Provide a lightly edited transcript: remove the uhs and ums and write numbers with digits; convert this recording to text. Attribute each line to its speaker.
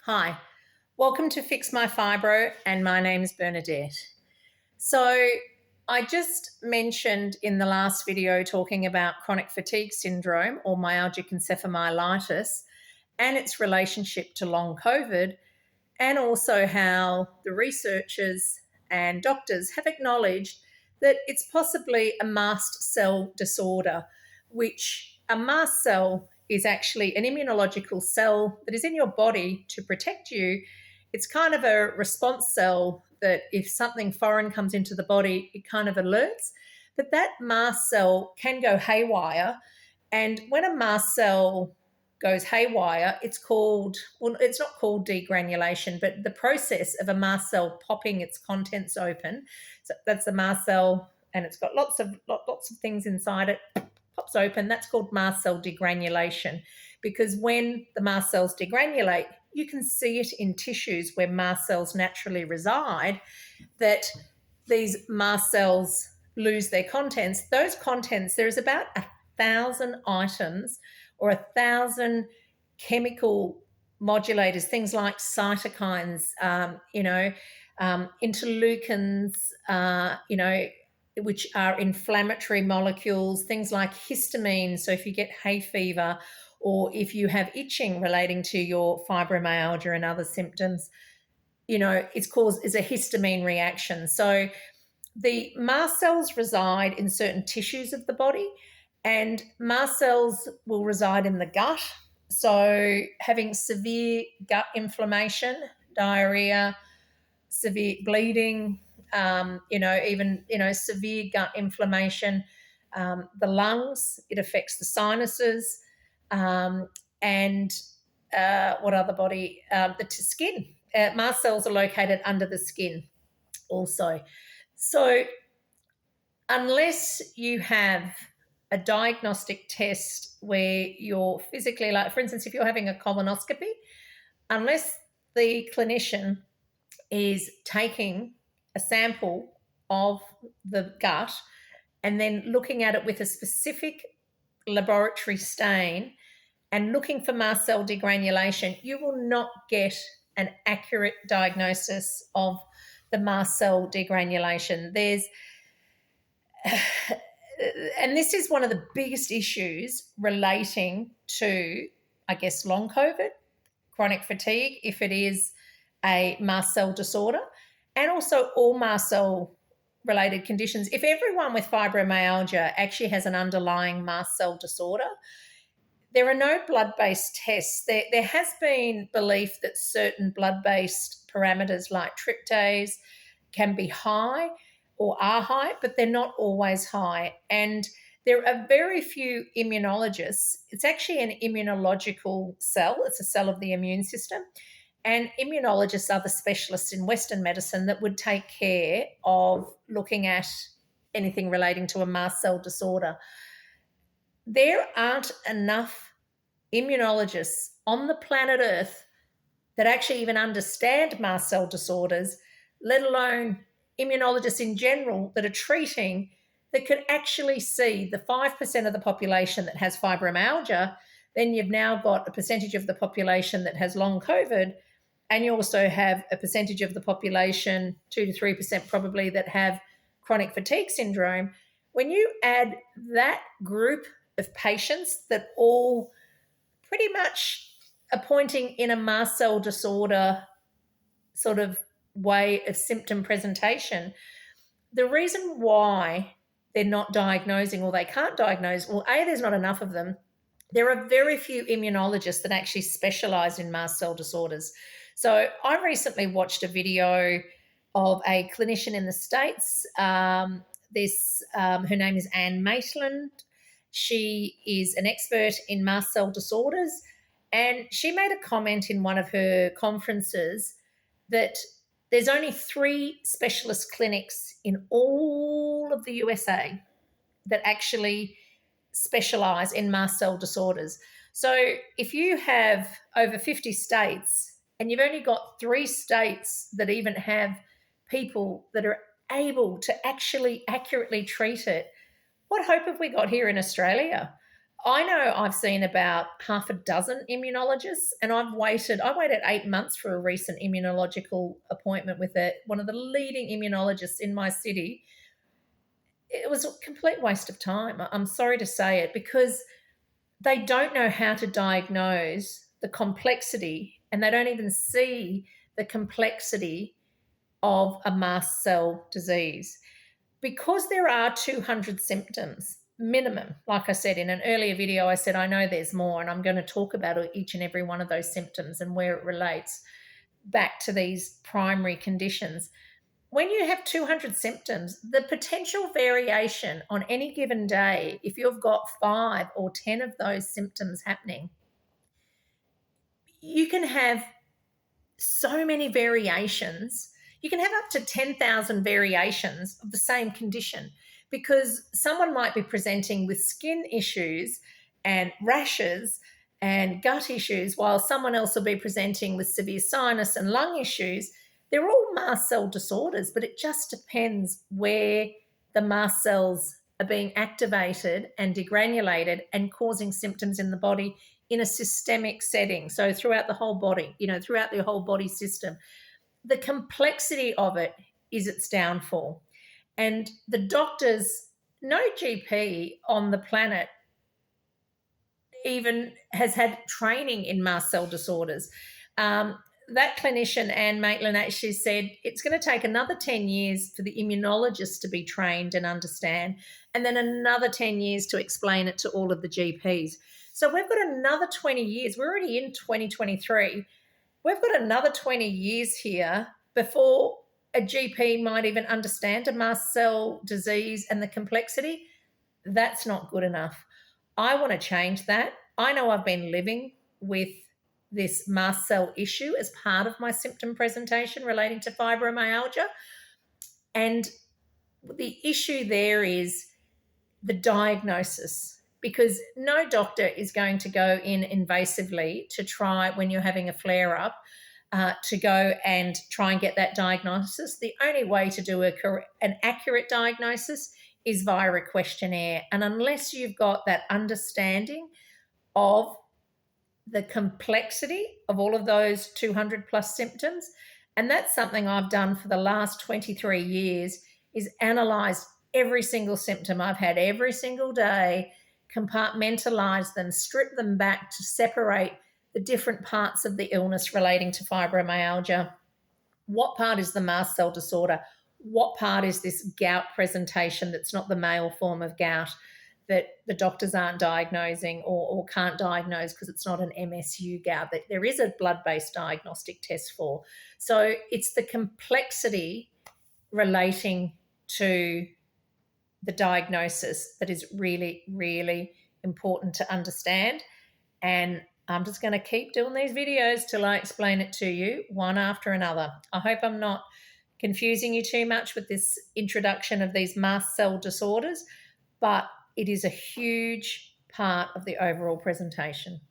Speaker 1: Hi, welcome to Fix My Fibro, and my name is Bernadette. So, I just mentioned in the last video talking about chronic fatigue syndrome or myalgic encephalomyelitis and its relationship to long COVID, and also how the researchers and doctors have acknowledged that it's possibly a mast cell disorder, which a mast cell is actually an immunological cell that is in your body to protect you. It's kind of a response cell that if something foreign comes into the body, it kind of alerts. But that mast cell can go haywire. And when a mast cell goes haywire, it's not called degranulation, but the process of a mast cell popping its contents open. So that's a mast cell, and it's got lots of things inside it, pops open. That's called mast cell degranulation, because when the mast cells degranulate, you can see it in tissues where mast cells naturally reside, that these mast cells lose their contents. Those contents, there's about 1,000 items or 1,000 chemical modulators, things like cytokines, interleukins, which are inflammatory molecules, things like histamine. So if you get hay fever or if you have itching relating to your fibromyalgia and other symptoms, it's a histamine reaction. So the mast cells reside in certain tissues of the body, and mast cells will reside in the gut. So having severe gut inflammation, diarrhea, severe bleeding, severe gut inflammation, the lungs, it affects the sinuses, and what other body? The skin. Mast cells are located under the skin also. So, unless you have a diagnostic test where you're physically, like, for instance, if you're having a colonoscopy, unless the clinician is taking a sample of the gut and then looking at it with a specific laboratory stain and looking for mast cell degranulation, you will not get an accurate diagnosis of the mast cell degranulation. And this is one of the biggest issues relating to, I guess, long COVID, chronic fatigue, if it is a mast cell disorder, and also all mast cell related conditions. If everyone with fibromyalgia actually has an underlying mast cell disorder, there are no blood-based tests. There has been belief that certain blood-based parameters like tryptase can be high or are high, but they're not always high. And there are very few immunologists. It's actually an immunological cell. It's a cell of the immune system. And immunologists are the specialists in Western medicine that would take care of looking at anything relating to a mast cell disorder. There aren't enough immunologists on the planet Earth that actually even understand mast cell disorders, let alone immunologists in general that are treating, that could actually see the 5% of the population that has fibromyalgia. Then you've now got a percentage of the population that has long COVID, and you also have a percentage of the population, 2 to 3% probably, that have chronic fatigue syndrome. When you add that group of patients that all pretty much are pointing in a mast cell disorder sort of way of symptom presentation, the reason why they're not diagnosing or they can't diagnose, well, A, there's not enough of them. There are very few immunologists that actually specialize in mast cell disorders. So I recently watched a video of a clinician in the States. Her name is Anne Maitland. She is an expert in mast cell disorders, and she made a comment in one of her conferences that there's only 3 specialist clinics in all of the USA that actually specialize in mast cell disorders. So if you have over 50 states and you've only got 3 states that even have people that are able to actually accurately treat it, what hope have we got here in Australia? I know I've seen about half a dozen immunologists, and I waited 8 months for a recent immunological appointment with one of the leading immunologists in my city. It was a complete waste of time. I'm sorry to say it, because they don't know how to diagnose the complexity, and they don't even see the complexity of a mast cell disease. Because there are 200 symptoms minimum, like I said in an earlier video, I said I know there's more, and I'm going to talk about each and every one of those symptoms and where it relates back to these primary conditions. When you have 200 symptoms, the potential variation on any given day, if you've got 5 or 10 of those symptoms happening, you can have so many variations. You can have up to 10,000 variations of the same condition, because someone might be presenting with skin issues and rashes and gut issues, while someone else will be presenting with severe sinus and lung issues. They're all mast cell disorders, but it just depends where the mast cells are being activated and degranulated and causing symptoms in the body in a systemic setting. So throughout the whole body, throughout the whole body system. The complexity of it is its downfall. And the doctors, no GP on the planet even has had training in mast cell disorders. That clinician, Anne Maitland, actually said it's going to take another 10 years for the immunologists to be trained and understand, and then another 10 years to explain it to all of the GPs. So we've got another 20 years. We're already in 2023. We've got another 20 years here before a GP might even understand a mast cell disease and the complexity. That's not good enough. I want to change that. I know I've been living with this mast cell issue as part of my symptom presentation relating to fibromyalgia. And the issue there is the diagnosis, because no doctor is going to go in invasively to try, when you're having a flare up, to go and try and get that diagnosis. The only way to do an accurate diagnosis is via a questionnaire. And unless you've got that understanding of the complexity of all of those 200 plus symptoms, and that's something I've done for the last 23 years, is analyze every single symptom I've had every single day, compartmentalize them, strip them back to separate the different parts of the illness relating to fibromyalgia. What part is the mast cell disorder? What part is this gout presentation that's not the male form of gout that the doctors aren't diagnosing or can't diagnose because it's not an MSU gout that there is a blood-based diagnostic test for? So it's the complexity relating to the diagnosis that is really, really important to understand. And I'm just going to keep doing these videos till I explain it to you one after another. I hope I'm not confusing you too much with this introduction of these mast cell disorders, but it is a huge part of the overall presentation.